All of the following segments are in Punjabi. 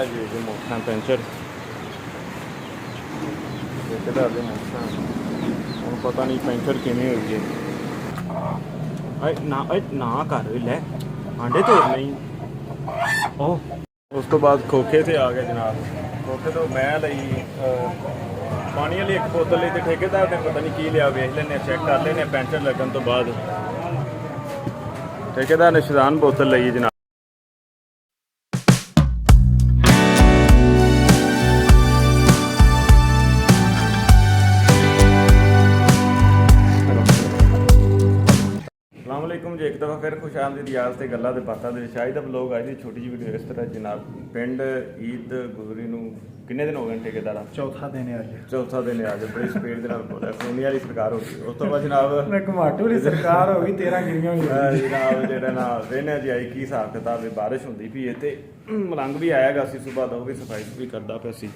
ਜੀ ਜੀ ਮੋਟਰਸਾਈਕਲ ਪੈਂਚਰ ਠੇਕੇਦਾਰ ਦੇ ਮੋਟਰਸਾਈਕਲ ਹੁਣ ਪਤਾ ਨਹੀਂ ਪੈਂਚਰ ਕਿਵੇਂ ਹੋਈ ਹੈ। ਨਾ ਕਰ ਲੈ ਆਂਡੇ ਤੋੜ ਨਹੀਂ। ਉਹ ਉਸ ਤੋਂ ਬਾਅਦ ਖੋਖੇ ਤੇ ਆ ਗਏ ਜਨਾਬ। ਖੋਖੇ ਤੋਂ ਮੈਂ ਲਈ ਪਾਣੀ ਵਾਲੀ ਇੱਕ ਬੋਤਲ ਲਈ ਤੇ ਠੇਕੇਦਾਰ ਨੇ ਪਤਾ ਨਹੀਂ ਕੀ ਲਿਆ, ਵੇਖ ਲੈਂਦੇ ਚੈੱਕ ਕਰ ਲੈਂਦੇ ਪੈਂਚਰ ਲੱਗਣ ਤੋਂ ਬਾਅਦ। ਠੇਕੇਦਾਰ ਨੇ ਸ਼ੈਜ਼ਾਨ ਬੋਤਲ ਲਈ ਜਨਾਬ। ਅਸਲਾਮੁਅਲੈਕੁਮ ਜੀ, ਇੱਕ ਦਫਾ ਫਿਰ ਖੁਸ਼ ਆਮਦੀਦ ਯਾਦ ਤੇ ਗੱਲਾਂ ਦੇ ਬਾਤਾਂ ਦੇ ਵਿੱਚ ਅੱਜ ਦਾ ਵਲੋਗ ਅੱਜ ਦੀ ਛੋਟੀ ਜਿਹੀ ਵੀਡੀਓ ਇਸ ਤਰ੍ਹਾਂ ਜਨਾਬ। ਪਿੰਡ ਈਦ ਗੁਜ਼ਰੀ ਨੂੰ ਕਿੰਨੇ ਦਿਨ ਹੋ ਗਏ ਠੇਕੇਦਾਰਾ? ਚੌਥਾ ਦਿਨ ਹੈ ਅੱਜ। ਚੌਥਾ ਦਿਨ ਹੈ ਅੱਜ। ਬੜੀ ਸਪੀਡ ਦੇ ਨਾਲ ਬੋਲਿਆ। ਫੋਨੀ ਵਾਲੀ ਸਰਕਾਰ ਹੋ ਗਈ। ਉਸ ਤੋਂ ਬਾਅਦ ਜਨਾਬ ਘਮਾਟੂ ਵਾਲੀ ਸਰਕਾਰ ਹੋ ਗਈ। 13 ਗਿਰੀਆਂ ਹੋਈਆਂ ਜਨਾਬ। ਜਿਹੜਾ ਨਾ ਵੇਖਿਆ ਜੀ ਆਈ ਕੀ ਹਿਸਾਬ ਕਿਤਾਬ, ਬਾਰਿਸ਼ ਹੁੰਦੀ ਪਈ ਤੇ ਮਲੰਗ ਵੀ ਆਇਆਗਾ ਸੀ ਸੁਬਾਹ ਦਾ, ਉਹ ਵੀ ਸਫਾਈ ਵੀ ਕਰਦਾ ਪਿਆ ਸੀ।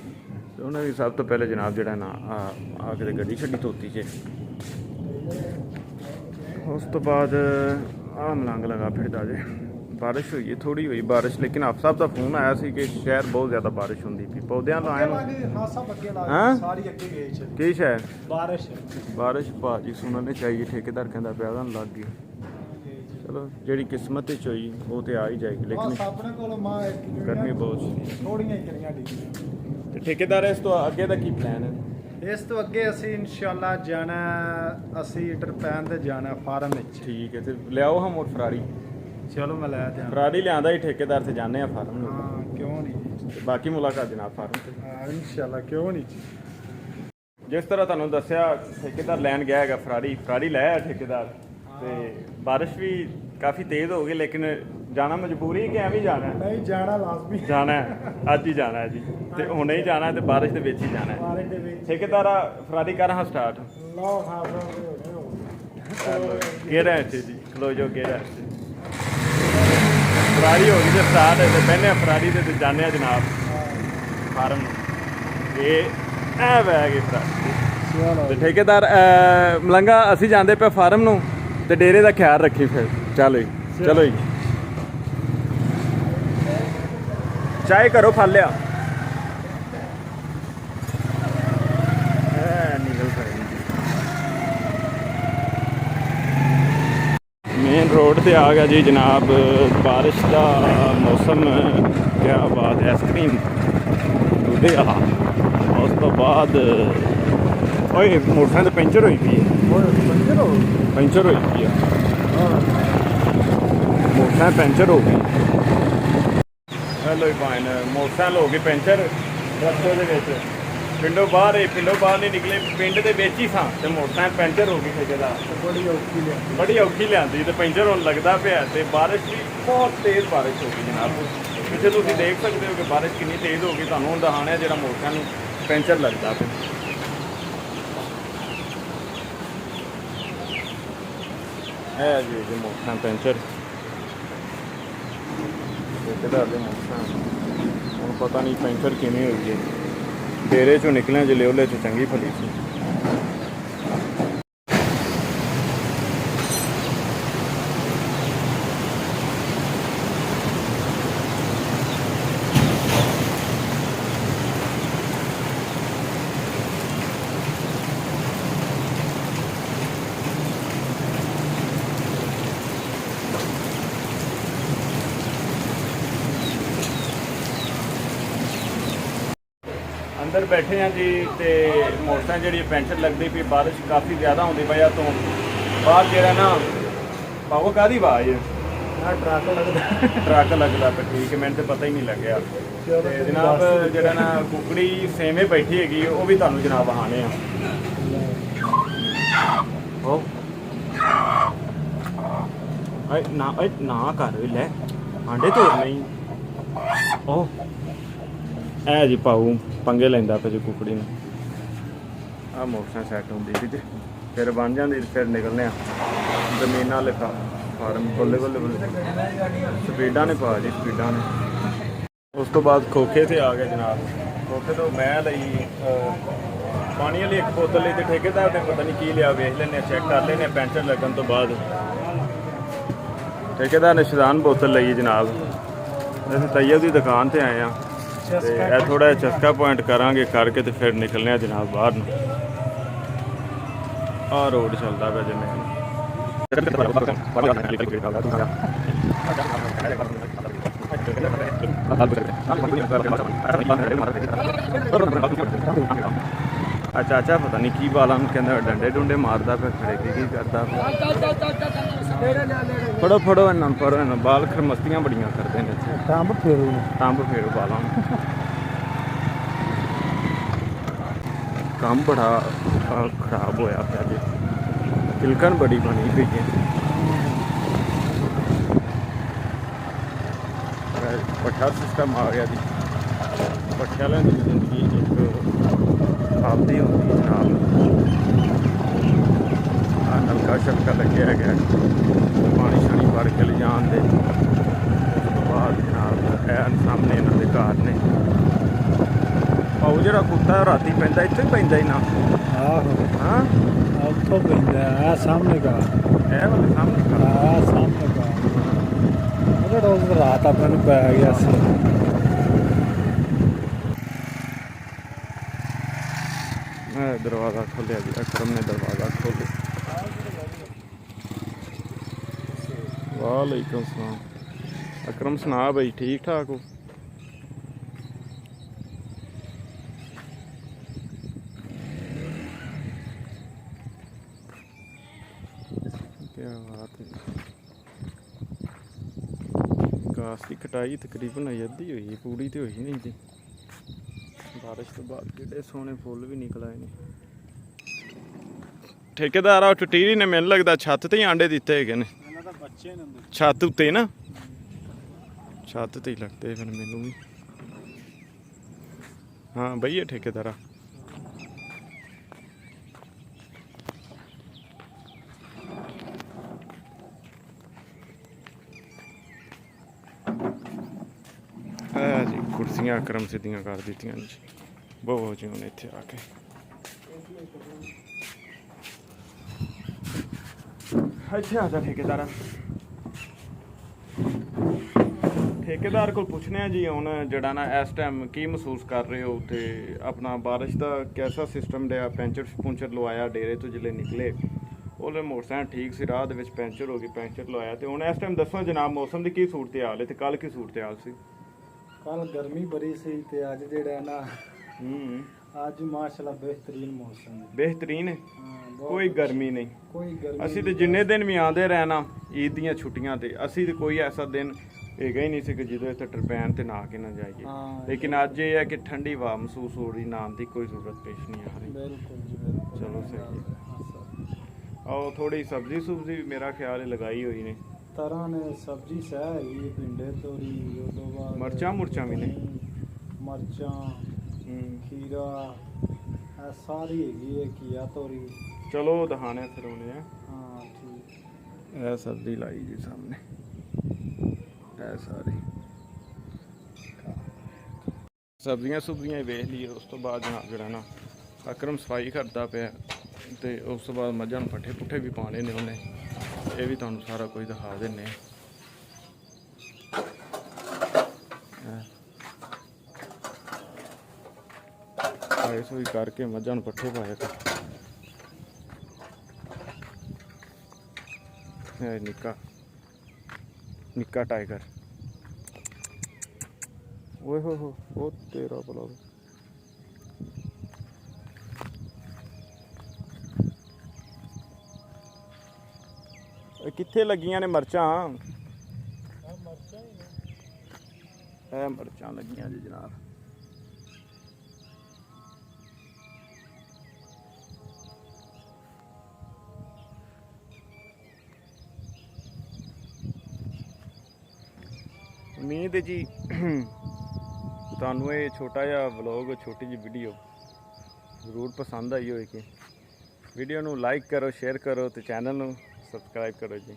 ਤੇ ਉਹਨੇ ਵੀ ਸਭ ਤੋਂ ਪਹਿਲੇ ਜਨਾਬ ਜਿਹੜਾ ਨਾ ਆ ਕੇ ਗੱਡੀ ਛੱਡੀ ਧੋਤੀ 'ਚ। ਉਸ ਤੋਂ ਬਾਅਦ ਆਹ ਮਲੰਗ ਲਗਾ ਫਿਰਦਾ ਜੇ। ਬਾਰਿਸ਼ ਹੋਈ ਹੈ, ਥੋੜੀ ਹੋਈ ਬਾਰਿਸ਼, ਲੇਕਿਨ ਆਪ ਸਾਹਿਬ ਦਾ ਫੋਨ ਆਇਆ ਸੀ ਕਿ ਸ਼ਹਿਰ ਬਹੁਤ ਜ਼ਿਆਦਾ ਬਾਰਿਸ਼ ਹੁੰਦੀ ਪਈ। ਪੌਦਿਆਂ ਤੋਂ ਆਇਆ ਕੀ ਸ਼ਹਿਰ ਬਾਰਿਸ਼ ਭਾਜੀ ਸੁਣਨੇ ਚਾਹੀਏ। ਠੇਕੇਦਾਰ ਕਹਿੰਦਾ ਪਿਆ ਉਹਨਾਂ ਲੱਗ ਗਈ। ਚਲੋ ਜਿਹੜੀ ਕਿਸਮਤ ਵਿੱਚ ਹੋਈ ਉਹ ਤੇ ਆ ਹੀ ਜਾਏਗੀ, ਲੇਕਿਨ ਗਰਮੀ ਬਹੁਤ ਸੀ। ਤੇ ਠੇਕੇਦਾਰ ਇਸ ਤੋਂ ਅੱਗੇ ਦਾ ਕੀ ਪਲਾਨ ਹੈ? ਇਸ ਤੋਂ ਅੱਗੇ ਅਸੀਂ ਇਨਸ਼ਾਅੱਲਾ ਜਾਣਾ, ਅਸੀਂ ਟਰਪੈਨ ਤੇ ਜਾਣਾ ਫਾਰਮ ਵਿੱਚ। ਠੀਕ ਹੈ, ਤੇ ਲਿਆਓ ਹਾਂ ਮੋਟ ਫਰਾਰੀ। ਚਲੋ ਮੈਂ ਲੈ ਦਿਆਂ। ਫਰਾਰੀ ਲਿਆਂਦਾ ਹੀ ਠੇਕੇਦਾਰ ਤੇ ਜਾਂਦੇ ਆ ਫਾਰਮ ਨੂੰ। ਹਾਂ ਕਿਉਂ ਨਹੀਂ, ਬਾਕੀ ਮੁਲਾਕਾਤ ਜਨਾਬ ਫਾਰਮ ਤੇ। ਹਾਂ ਇਨਸ਼ਾਅੱਲਾ ਕਿਉਂ ਨਹੀਂ। ਜਿਸ ਤਰ੍ਹਾਂ ਤੁਹਾਨੂੰ ਦੱਸਿਆ ਠੇਕੇਦਾਰ ਲੈਣ ਗਿਆ ਹੈਗਾ ਫਰਾਰੀ ਲੈ ਆਇਆ ਠੇਕੇਦਾਰ। ਤੇ ਬਾਰਿਸ਼ ਵੀ ਕਾਫੀ ਤੇਜ਼ ਹੋ ਗਈ, ਲੇਕਿਨ ਜਾਣਾ ਮਜਬੂਰੀ ਹੈ ਕਿ ਐਵੇਂ ਜਾਣਾ? ਨਹੀਂ ਜਾਣਾ ਲਾਜ਼ਮੀ ਜਾਣਾ ਹੈ, ਅੱਜ ਹੀ ਜਾਣਾ ਹੈ ਜੀ। ਤੇ ਹੁਣੇ ਹੀ ਜਾਣਾ ਤੇ ਬਾਰਿਸ਼ ਦੇ ਵਿੱਚ ਹੀ ਜਾਣਾ ਹੈ। ਠੇਕੇਦਾਰ ਫਰਾਰੀ ਕਰ ਹਾਂ ਸਟਾਰਟ। ਕਿਹੜਾ ਇੱਥੇ ਜੀ ਖਲੋ ਜੋ ਕਿਹੜਾ ਇੱਥੇ ਫਰਾਰੀ ਹੋ ਗਈ ਤੇ ਸਟਾਰਟ ਹੈ। ਤੇ ਬਹਿਨੇ ਫਰਾਰੀ ਤੇ ਜਾਂਦੇ ਆ ਜਨਾਬ ਫਾਰਮ ਨੂੰ। ਇਹ ਐ ਬਹਿ ਗਏ ਫਰਾਰੀ। ਤੇ ਠੇਕੇਦਾਰ ਮਲੰਗਾ ਅਸੀਂ ਜਾਂਦੇ ਪਏ ਫਾਰਮ ਨੂੰ, ਤੇ ਡੇਰੇ ਦਾ ਖਿਆਲ ਰੱਖੀ ਫਿਰ। ਚਲੋ ਜੀ ਚਲੋ ਜੀ। ਚਾਹ ਕਰੋ ਫਲ ਲਿਆ। ਮੇਨ ਰੋਡ ਤੇ ਆ ਗਿਆ ਜੀ ਜਨਾਬ। ਬਾਰਿਸ਼ ਦਾ ਮੌਸਮ, ਕਿਆ ਬਾਤ ਹੈ। ਆਈਸਕ੍ਰੀਮ ਦੁੱਧੇ ਵਾਲਾ। ਉਸ ਤੋਂ ਬਾਅਦ ਓਏ ਮੋਟਰਸਾਈਕਲ ਪੈਂਚਰ ਹੋਈ ਪਈ ਹੈ। ਪੈਂਚਰ ਹੋਈ ਪਈ ਹੈ। ਮੋਟਰਸਾਈਕਲ ਪੈਂਚਰ ਹੋ ਗਈ। ਹੈਲੋ ਭਾਈ ਮੋਟਰਸਾਈਕਲ ਹੋ ਗਈ ਪੈਂਚਰ ਰਸਤੇ ਦੇ ਵਿੱਚ। ਪਿੰਡੋਂ ਬਾਹਰ ਨਹੀਂ ਨਿਕਲੇ, ਪਿੰਡ ਦੇ ਵਿੱਚ ਹੀ ਸਾਂ ਤੇ ਮੋਟਰਸਾਈਕਲ ਪੈਂਚਰ ਹੋ ਗਈ। ਠੇਕੇਦਾਰ ਬੜੀ ਔਖੀ ਲਿਆਂਦੀ ਤੇ ਪੈਂਚਰ ਹੋਣ ਲੱਗਦਾ ਪਿਆ। ਤੇ ਬਾਰਿਸ਼ ਵੀ ਬਹੁਤ ਤੇਜ਼ ਬਾਰਿਸ਼ ਹੋ ਗਈ ਜਨਾਬ। ਪਿੱਛੇ ਤੁਸੀਂ ਦੇਖ ਸਕਦੇ ਹੋ ਕਿ ਬਾਰਿਸ਼ ਕਿੰਨੀ ਤੇਜ਼ ਹੋ ਗਈ। ਤੁਹਾਨੂੰ ਹੁਣ ਦਿਖਾਣਾ ਜਿਹੜਾ ਮੋਟਰਸਾਈਕਲ ਪੈਂਚਰ ਲੱਗਦਾ ਪਿਆ। ਇਹ ਜੀ ਮੋਟਰਸਾਈਕਲ ਪੈਂਚਰ ਠੇਕੇਦਾਰ ਦੇ ਮੋਟਰਸਾਈਕਲ ਹੁਣ ਪਤਾ ਨਹੀਂ ਪੈਂਚਰ ਕਿਵੇਂ ਹੋਈ ਹੈ। ਡੇਰੇ ਚੋਂ ਨਿਕਲਿਆ ਜਲੇਓਲੇ 'ਚ ਚੰਗੀ ਭਲੀ ਸੀ। ਅੰਦਰ ਬੈਠੇ ਹਾਂ ਜੀ। ਤੇ ਮੋਟਰਸਾਈਕਲ ਜਿਹੜੀ ਪੈਂਚਰ ਲੱਗਦੀ ਪਈ, ਬਾਰਿਸ਼ ਕਾਫੀ ਜ਼ਿਆਦਾ ਹੁੰਦੀ ਵਜ੍ਹਾ ਤੋਂ ਬਾਹਰ ਜਿਹੜਾ ਨਾ ਪਾਵੋ ਕਾਹਦੀ ਆਵਾਜ਼ ਟਰੱਕ ਲੱਗਦਾ ਪਿਆ। ਠੀਕ ਹੈ, ਮੈਨੂੰ ਤਾਂ ਪਤਾ ਹੀ ਨਹੀਂ ਲੱਗਿਆ। ਤੇ ਜਨਾਬ ਜਿਹੜਾ ਨਾ ਕੁਕੜੀ ਸੇਵੇਂ ਬੈਠੀ ਹੈਗੀ ਉਹ ਵੀ ਤੁਹਾਨੂੰ ਜਨਾਬ ਆਣੇ ਆ। ਉਹ ਨਾ ਕਰ ਲੈ ਆਂਡੇ ਤੋੜ ਨਹੀਂ। ਉਹ ਐ ਜੀ ਪਾਉ ਪੰਗੇ ਲੈਂਦਾ ਪਿਆ ਜੀ ਕੁਕੜੀ ਨੂੰ। ਆਹ ਮੋਟਰਸਾਈਕਲ ਸੈੱਟ ਹੁੰਦੀ ਸੀ ਤੇ ਫਿਰ ਬਣ ਜਾਂਦੀ, ਫਿਰ ਨਿਕਲਨੇ ਆ ਜ਼ਮੀਨ ਵਾਲੇ ਫਾਰਮ। ਬੱਲੇ ਸਪੀਡਾਂ ਨੇ ਪਾ ਜੀ, ਸਪੀਡਾਂ ਨੇ। ਉਸ ਤੋਂ ਬਾਅਦ ਖੋਖੇ ਤੇ ਆ ਗਏ ਜਨਾਬ। ਖੋਖੇ ਤੋਂ ਮੈਂ ਲਈ ਪਾਣੀ ਵਾਲੀ ਇੱਕ ਬੋਤਲ ਲਈ ਤੇ ਠੇਕੇਦਾਰ ਨੇ ਪਤਾ ਨਹੀਂ ਕੀ ਲਿਆ, ਵੇਖ ਲੈਂਦੇ ਚੈੱਕ ਕਰ ਲੈਂਦੇ ਪੈਂਚਰ ਲੱਗਣ ਤੋਂ ਬਾਅਦ। ਠੇਕੇਦਾਰ ਨੇ ਸ਼ੈਜ਼ਾਨ ਬੋਤਲ ਲਈ ਜਨਾਬ। ਅਸੀਂ ਤੈਯਬ ਦੀ ਦੁਕਾਨ ਤੇ ਆਏ ਹਾਂ। ਤੇ ਇਹ ਥੋੜਾ ਜਿਹਾ ਚਸਕਾ ਪੁਆਇੰਟ ਕਰਾਂਗੇ, ਕਰਕੇ ਤੇ ਫਿਰ ਨਿਕਲਨੇ ਆ ਜਨਾਬ ਬਾਹਰ ਨੂੰ। ਆਹ ਰੋਡ ਚੱਲਦਾ ਪਿਆ ਜਿਵੇਂ ਚਾਚਾ ਪਤਾ ਨਹੀਂ ਕੀ ਬਾਲਾਂ ਨੂੰ ਕਹਿੰਦਾ, ਡੰਡੇ ਡੁੰਡੇ ਮਾਰਦਾ ਪਿਆ, ਖੜੇ ਕੀ ਕਰਦਾ ਪਿਆ। ਫੜੋ ਫੜੋ ਇਹਨਾਂ ਨੂੰ, ਫੜੋ ਇਹਨਾਂ, ਬਾਲ ਖਰਮਸਤੀਆਂ ਬੜੀਆਂ ਕਰਦੇ ਨੇ ਇੱਥੇ। ਟੰਬ ਫੇਰੋ ਬਾਲਾਂ ਨੂੰ। ਕੰਮ ਬੜਾ ਖਰਾਬ ਹੋਇਆ ਪਿਆ ਜੀ, ਤਿਲਕਣ ਬੜੀ ਬਣੀ ਪਈ ਹੈ। ਪੱਠਾ ਸਿਸਟਮ ਆ ਗਿਆ ਜੀ। ਪੱਠਿਆਂ ਵਾਲਿਆਂ ਦੀ ਜ਼ਿੰਦਗੀ ਇੱਕ ਆਪਦੀ ਹੁੰਦੀ ਹੈ ਜਨਾਬ। ਆਹ ਨਲਕਾ ਸ਼ਲਕਾ ਲੱਗਿਆ ਹੈਗਾ, ਪਾਣੀ ਸ਼ਾਣੀ ਭਰ ਕੇ ਲਿਜਾਣ ਦੇ। ਉਸ ਤੋਂ ਬਾਅਦ ਜਨਾਬ ਇਹ ਸਾਹਮਣੇ ਇਹਨਾਂ ਦੇ ਘਰ ਨੇ। ਉਹ ਜਿਹੜਾ ਕੁੱਤਾ ਰਾਤੀ ਪੈਂਦਾ ਇੱਥੇ ਹੀ ਪੈਂਦਾ ਹੀ ਨਾ। ਆਹੋ ਹਾਂ ਉੱਥੋਂ ਪੈਂਦਾ ਆ ਸਾਹਮਣੇ ਘਰ, ਇਹ ਵਾਲੇ ਸਾਹਮਣੇ ਘਰ। ਆ ਸਾਹਮਣੇ ਘਰ ਉਹਦਾ ਰੋਜ਼ ਰਾਤ ਆਪਾਂ ਨੂੰ ਪੈ ਗਿਆ ਸੀ। ਮੈਂ ਦਰਵਾਜ਼ਾ ਖੋਲ੍ਹਿਆ ਜੀ, ਅਕਰਮ ਨੇ ਦਰਵਾਜ਼ਾ ਖੋਲ੍ਹਿਆ। ਵਾਲੇਕੁਮ ਸਲਾਮ। ਅਕਰਮ ਸੁਣਾ ਬਈ, ਠੀਕ ਠਾਕ ਹੋ? ਕਿਆ ਬਾਤ ਹੈ। ਘਾਸ ਦੀ ਕਟਾਈ ਤਕਰੀਬਨ ਅੱਧੀ ਹੋਈ, ਪੂਰੀ ਤੇ ਹੋਈ ਨਹੀਂ ਜੀ। ਬਾਰਿਸ਼ ਤੋਂ ਬਾਅਦ ਕਿਹੜੇ ਸੋਹਣੇ ਫੁੱਲ ਵੀ ਨਿਕਲ ਆਏ ਨੇ। ਠੇਕੇਦਾਰ ਆ ਟਟੀਰੀ ਨੇ ਮੈਨੂੰ ਲੱਗਦਾ ਛੱਤ ਤੇ ਹੀ ਆਂਡੇ ਦਿੱਤੇ ਹੈਗੇ ਨੇ। ਇਹਨਾਂ ਦਾ ਬੱਚੇ ਨੇ ਛੱਤ ਉੱਤੇ ਨਾ, ਛੱਤ ਤੇ ਹੀ ਲੱਗਦੇ ਫਿਰ ਮੈਨੂੰ ਵੀ। ਹਾਂ ਬਈਏ ਠੇਕੇਦਾਰਾ। ਜੀ ਕੁਰਸੀਆਂ ਅਕਰਮ ਸਿੱਧੀਆਂ ਕਰ ਦਿੱਤੀਆਂ ਜੀ, ਬਹੁਤ ਜੀ ਹੁਣ ਇੱਥੇ ਆ ਕੇ। ਇੱਥੇ ਆ ਜਾ ਠੇਕੇਦਾਰਾ। ਠੇਕੇਦਾਰ ਕੋਲ ਪੁੱਛਨੇ ਆ ਜੀ ਹੁਣ ਜਿਹੜਾ ਨਾ ਇਸ ਟਾਈਮ ਕੀ ਮਹਿਸੂਸ ਕਰ ਰਹੇ ਹੋ, ਤੇ ਆਪਣਾ ਬਾਰਿਸ਼ ਦਾ ਕੈਸਾ ਸਿਸਟਮ ਰਿਹਾ? ਪੈਂਚਰ ਪੁੰਚਰ ਲਵਾਇਆ ਡੇਰੇ ਤੋਂ ਜਿਲੇ ਨਿਕਲੇ, ਉਹਲੇ ਮੋਟਰਸਾਈਕਲ ਠੀਕ ਸੀ, ਰਾਹ ਦੇ ਵਿੱਚ ਪੈਂਚਰ ਹੋ ਗਈ, ਪੈਂਚਰ ਲਵਾਇਆ। ਤੇ ਹੁਣ ਇਸ ਟਾਈਮ ਦੱਸੋ ਜਨਾਬ ਮੌਸਮ ਦੀ ਕੀ ਸੂਰਤ ਹਾਲ ਹੈ, ਤੇ ਕੱਲ ਕੀ ਸੂਰਤ ਹਾਲ ਸੀ? ਕੱਲ ਗਰਮੀ ਬੜੀ ਸੀ ਤੇ ਅੱਜ ਜਿਹੜਾ ਨਾ ਅੱਜ ਮਾਸ਼ਾਅੱਲਾ ਬਿਹਤਰੀਨ ਮੌਸਮ ਹੈ। ਬਿਹਤਰੀਨ ਹੈ, ਕੋਈ ਗਰਮੀ ਨਹੀਂ। ਕੋਈ ਗਰਮੀ ਅਸੀਂ ਤੇ ਜਿੰਨੇ ਦਿਨ ਵੀ ਆਉਂਦੇ ਰਹਿਣਾ ਈਦ ਦੀਆਂ ਛੁੱਟੀਆਂ ਤੇ, ਅਸੀਂ ਤੇ ਕੋਈ ਐਸਾ ਦਿਨ ਹੈਗਾ ਹੀ ਨਹੀਂ ਸੀ ਕਿ ਜਦੋਂ ਇੱਥੇ ਟਰਪੈਨ ਤੇ ਨਹਾ ਕੇ ਨਾ ਜਾਈਏ। ਲੇਕਿਨ ਅੱਜ ਇਹ ਹੈ ਕਿ ਠੰਡੀ ਹਵਾ ਮਹਿਸੂਸ ਹੋ ਰਹੀ, ਨਾਮ ਦੀ ਕੋਈ ਜ਼ਰੂਰਤ ਪੇਸ਼ ਨਹੀਂ ਆ ਰਹੀ। ਬਿਲਕੁਲ ਜੀ ਬਿਲਕੁਲ। ਚਲੋ ਸਹੀ ਹੈ। ਆਹ ਥੋੜੀ ਸਬਜ਼ੀ ਸੁਬਜ਼ੀ ਵੀ ਮੇਰਾ ਖਿਆਲ ਹੈ ਲਗਾਈ ਹੋਈ ਨੇ। ਤਰ੍ਹਾਂ ਨੇ ਸਬਜ਼ੀ ਸਹਿ ਹੈਗੀ, ਭਿੰਡੇ ਤੋਰੀ, ਉਹ ਤੋਂ ਬਾਅਦ ਮਰਚਾਂ ਮੁਰਚਾਂ ਵੀ ਨੇ, ਮਰਚਾਂ, ਖੀਰਾ, ਇਹ ਸਾਰੀ ਹੈਗੀ ਹੈ, ਘੀਆ ਤੋਰੀ। ਚਲੋ ਦਿਖਾਣੇ ਫਿਰ ਉਹਨੇ। ਹਾਂ ਠੀਕ। ਇਹ ਸਬਜ਼ੀ ਲਾਈ ਜੀ ਸਾਹਮਣੇ, ਇਹ ਸਾਰੀ ਸਬਜ਼ੀਆਂ ਸੁਬਜ਼ੀਆਂ ਵੇਖ ਲਈਏ। ਉਸ ਤੋਂ ਬਾਅਦ ਜਨਾਬ ਜਿਹੜਾ ਨਾ ਅਕਰਮ ਸਫਾਈ ਕਰਦਾ ਪਿਆ, ਤੇ ਉਸ ਤੋਂ ਬਾਅਦ ਮੱਝਾਂ ਨੂੰ ਪੱਠੇ ਪੁੱਠੇ ਵੀ ਪਾਉਣੇ ਨੇ ਉਹਨੇ। ਇਹ ਵੀ ਤੁਹਾਨੂੰ ਸਾਰਾ ਕੁਝ ਦਿਖਾ ਦਿੰਨੇ ਆ। ਇਸ ਵੀ ਕਰਕੇ ਮੱਝਾਂ ਨੂੰ ਪੱਠੇ ਪਾਇਆ ਕਰ। ਇਹ ਨਿੱਕਾ ਟਾਈਗਰ, ਓਏ ਹੋ ਉਹ ਤੇਰਾ ਭਲਾ। ਕਿੱਥੇ ਲੱਗੀਆਂ ਨੇ ਮਰਚਾਂ? ਇਹ ਮਰਚਾਂ ਲੱਗੀਆਂ ਜੀ ਜਨਾਬ। ਉਮੀਦ ਹੈ ਜੀ ਤੁਹਾਨੂੰ ਇਹ ਛੋਟਾ ਜਿਹਾ ਵਲੌਗ, ਛੋਟੀ ਜਿਹੀ ਵੀਡੀਓ ਜ਼ਰੂਰ ਪਸੰਦ ਆਈ ਹੋਵੇਗੀ। ਵੀਡੀਓ ਨੂੰ ਲਾਈਕ ਕਰੋ, ਸ਼ੇਅਰ ਕਰੋ ਤੇ ਚੈਨਲ ਨੂੰ ਸਬਸਕ੍ਰਾਈਬ ਕਰੋ ਜੀ।